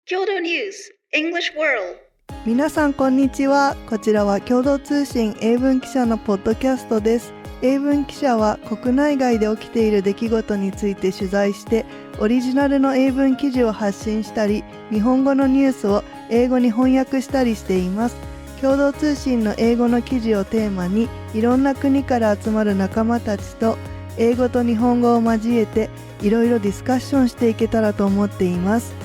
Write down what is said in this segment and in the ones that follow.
Kyodo News English World。 皆さんこんにちは。こちらは共同通信英文記者のポッドキャストです。英文記者は国内外で起きている出来事について取材してオリジナルの英文記事を発信したり、日本語のニュースを英語に翻訳したりしています。共同通信の英語の記事をテーマに、いろんな国から集まる仲間たちと英語と日本語を交えていろいろディスカッションしていけたらと思っています。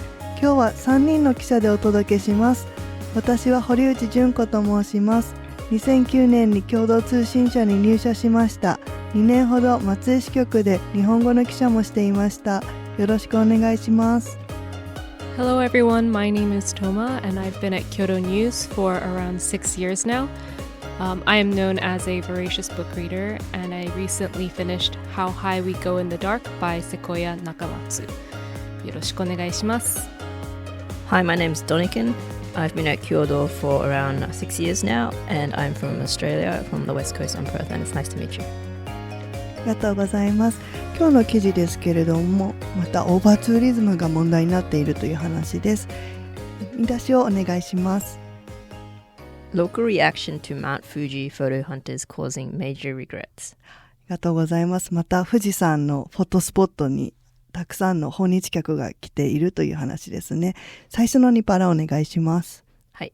今日は3人の記者でお届けします。私は堀内純子と申します。2009年に共同通信社に入社しました。2年ほど松江支局で日本語の記者もしていました。よろしくお願いします。Hello everyone, my name is Toma and I've been at Kyodo News for around 6 years now. I am known as a voracious book reader and I recently finished How High We Go in the Dark by Sequoia Nakamatsu. よろしくお願いします。Hi, my name's Donikin. I've been at Kyodo for around 6 years now, and I'm from Australia, from the West Coast on Perth, and it's nice to meet you. ありがとうございます。今日の記事ですけれども、またオーバーツーリズムが問題になっているという話です。見出しをお願いします。Local reaction to Mount Fuji photo hunters causing major regrets. ありがとうございます。また富士山のフォトスポットにたくさんの訪日客が来ているという話ですね。最初の2パラお願いします。はい。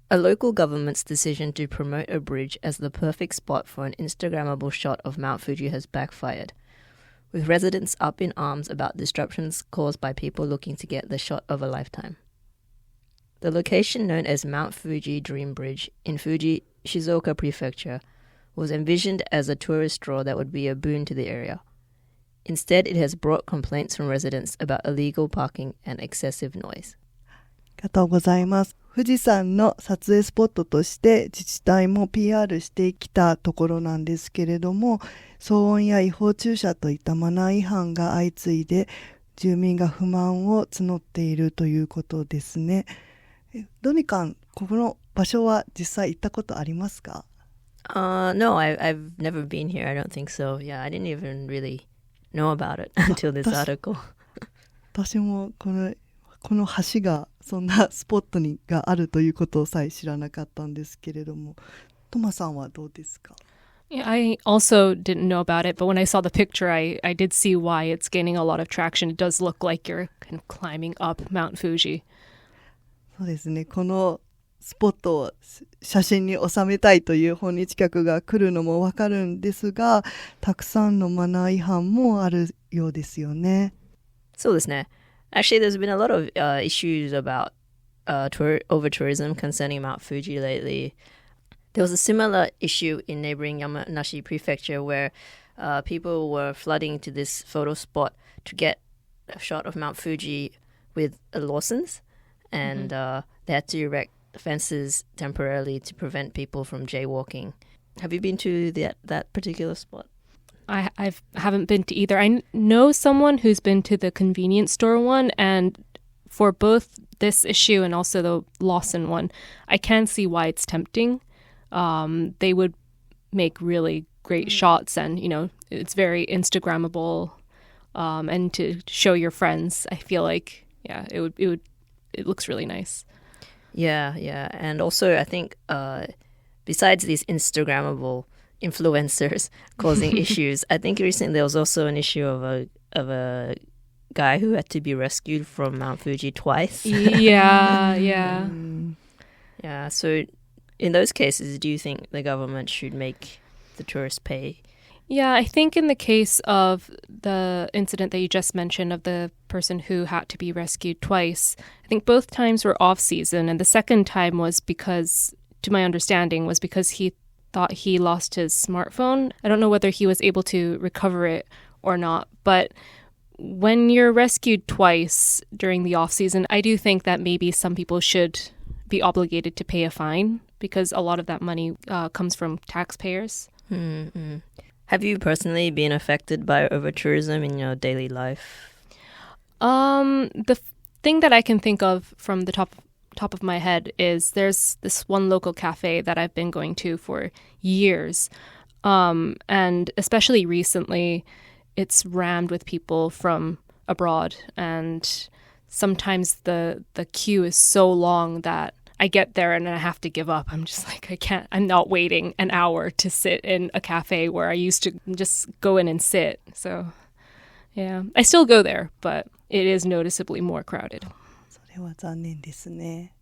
A local government's decision to promote a bridge as the perfect spot for an Instagrammable shot of Mount Fuji has backfired, with residents up in arms about disruptions caused by people looking to get the shot of a lifetime. The location known as Mount Fuji Dream Bridge in Fuji, Shizuoka Prefecture, was envisioned as a tourist draw that would be a boon to the area.Instead, it has brought complaints from residents about illegal parking and excessive noise. ありがとうございます。富士山の撮影スポットとして自治体も PR してきたところなんですけれども、騒音や違法駐車といったマナー違反が相次いで住民が不満を募っているということですね。ドニカン、ここの場所は実際行ったことありますか？ No, I've never been here. I don't think so. Yeah, I didn't even really...know about it until this article. 私もこの橋がそんなスポットにがあるということをさえ知らなかったんですけれども、トマさんはどうですか？ Yeah, I also didn't know about it, but when I saw the picture, I did see why it's gaining a lot of traction. It does look like you're kind of climbing up Mount Fuji. そうですね。このスポットを写真に収めたいという訪日客が来るのもわかるんですが、たくさんのマナー違反もあるようですよね。そうですね。Actually, there's been a lot of issues about overtourism concerning Mount Fuji lately. There was a similar issue in neighboring Yamanashi Prefecture where people were flooding to this photo spot to get a shot of Mount Fuji with Lawsons, and they had to erect fences temporarily to prevent people from jaywalking. Have you been to that particular spot? I haven't been to either. I know someone who's been to the convenience store one, and for both this issue and also the Lawson one, I can see why it's tempting. They would make really great shots, and it's very Instagrammable, and to show your friends. I feel like it looks really nice.Yeah, and also I think besides these Instagrammable influencers causing issues, I think recently there was also an issue of a guy who had to be rescued from Mount Fuji twice. Yeah. So in those cases, do you think the government should make the tourists pay? Yeah, I think in the case of the incident that you just mentioned of the person who had to be rescued twice, I think both times were off-season, and the second time was because, to my understanding, was because he thought he lost his smartphone. I don't know whether he was able to recover it or not, but when you're rescued twice during the off-season, I do think that maybe some people should be obligated to pay a fine because a lot of that money comes from taxpayers. Have you personally been affected by overtourism in your daily life? The thing that I can think of from the top of my head is there's this one local cafe that I've been going to for years. And especially recently, it's rammed with people from abroad. And sometimes the queue is so long that I get there and I have to give up. I'm just like, I'm not waiting an hour to sit in a cafe where I used to just go in and sit. So, yeah, I still go there, but it is noticeably more crowded. それは残念ですね。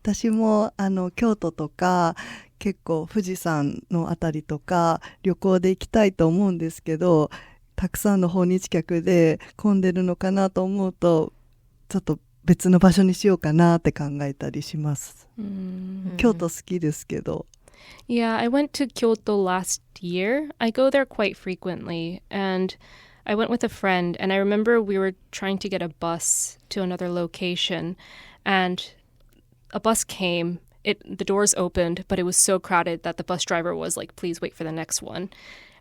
私も京都とか結構富士山のあたりとか旅行で行きたいと思うんですけど、たくさんの訪日客で混んでるのかなと思うとちょっと別の場所にしようかなって考えたりします。京都好きですけど。Yeah, I went to Kyoto last year. I go there quite frequently, and I went with a friend, and I remember we were trying to get a bus to another location, and a bus came. The doors opened, but it was so crowded that the bus driver was like, please wait for the next one.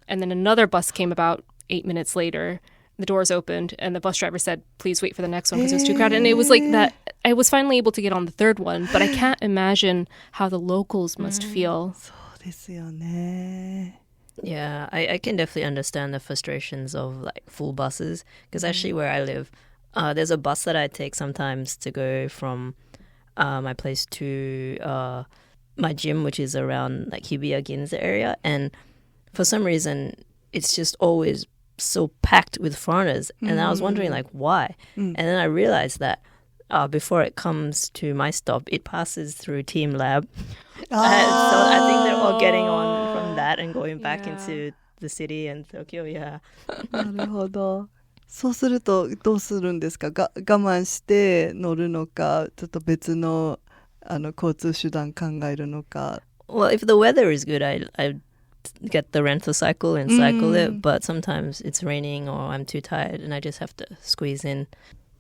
And then another bus came about 8 minutes later. The doors opened and the bus driver said, please wait for the next one because it was too crowded. And it was like that. I was finally able to get on the third one, but I can't imagine how the locals must feel. そうですよね。 Yeah, I can definitely understand the frustrations of like full buses because actually where I live, there's a bus that I take sometimes to go from my place to my gym, which is around like Hibiya Ginza area, and for some reason it's just always so packed with foreigners, and I was wondering like why, and then I realized that before it comes to my stop, it passes through Team Lab. So I think they're all getting on from that and going back into the city and Tokyo. Yeah. なるほど。そうするとどうするんですか？我慢して乗るのか、ちょっと別の交通手段考えるのか。Well, if the weather is good, I get the rental cycle and cycle it, but sometimes it's raining or I'm too tired and I just have to squeeze in.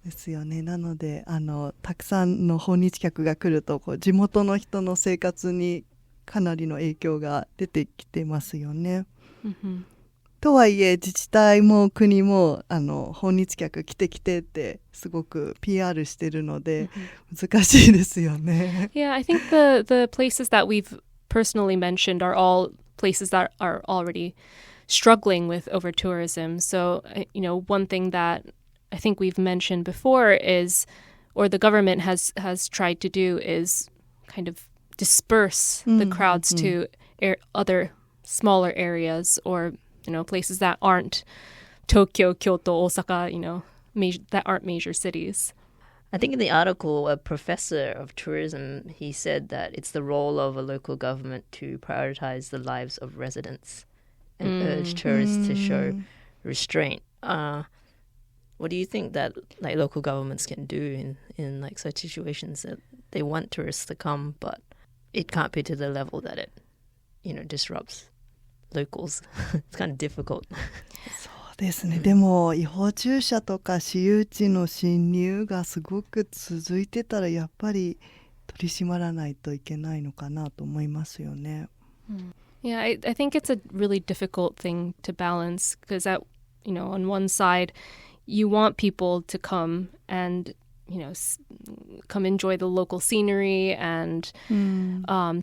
ですよね。なのでたくさんの訪日客が来ると地元の人の生活にかなりの影響が出てきてますよね。とはいえ自治体も国も訪日客来てってすごく PR してるので難しいですよね。Yeah, I think the places that we've personally mentioned are all places that are already struggling with overtourism. So, one thing that I think we've mentioned before is, or the government has tried to do, is kind of disperse the crowds to other smaller areas or, places that aren't Tokyo, Kyoto, Osaka, that aren't major cities. I think in the article, a professor of tourism, he said that it's the role of a local government to prioritize the lives of residents and urge tourists to show restraint. What do you think that like local governments can do in like such situations that they want tourists to come, but it can't be to the level that it, disrupts locals? It's kind of difficult. そうですね。でも違法駐車とか私有地の侵入がすごく続いてたらやっぱり取り締まらないといけないのかなと思いますよね。Yeah, I think it's a really difficult thing to balance because on one side you want people to come and come enjoy the local scenery and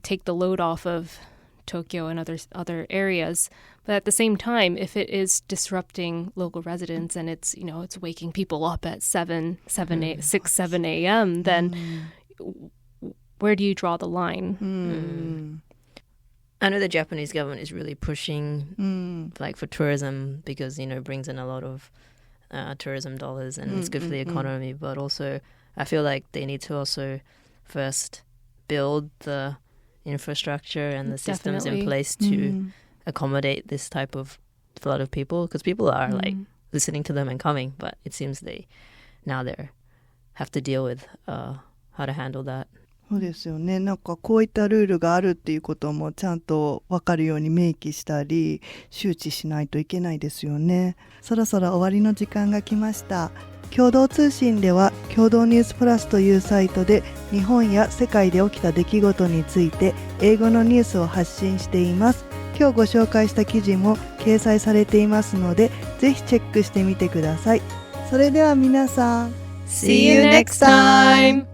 take the load off of Tokyo and other areas. But at the same time, if it is disrupting local residents and it's waking people up at 7 a.m., then where do you draw the line? I know the Japanese government is really pushing like for tourism because it brings in a lot of tourism dollars and it's good for the economy, but also I feel like they need to also first build the infrastructure and the systems in place to accommodate this type of flood of people because people are like listening to them and coming, but it seems they have to deal with how to handle that. そうですよね。なんかこういったルールがあるっていうこともちゃんと分かるように明記したり周知しないといけないですよね。そろそろ終わりの時間が来ました。共同通信では共同ニュースプラスというサイトで日本や世界で起きた出来事について英語のニュースを発信しています。今日ご紹介した記事も掲載されていますのでぜひチェックしてみてください。それでは皆さん See you next time!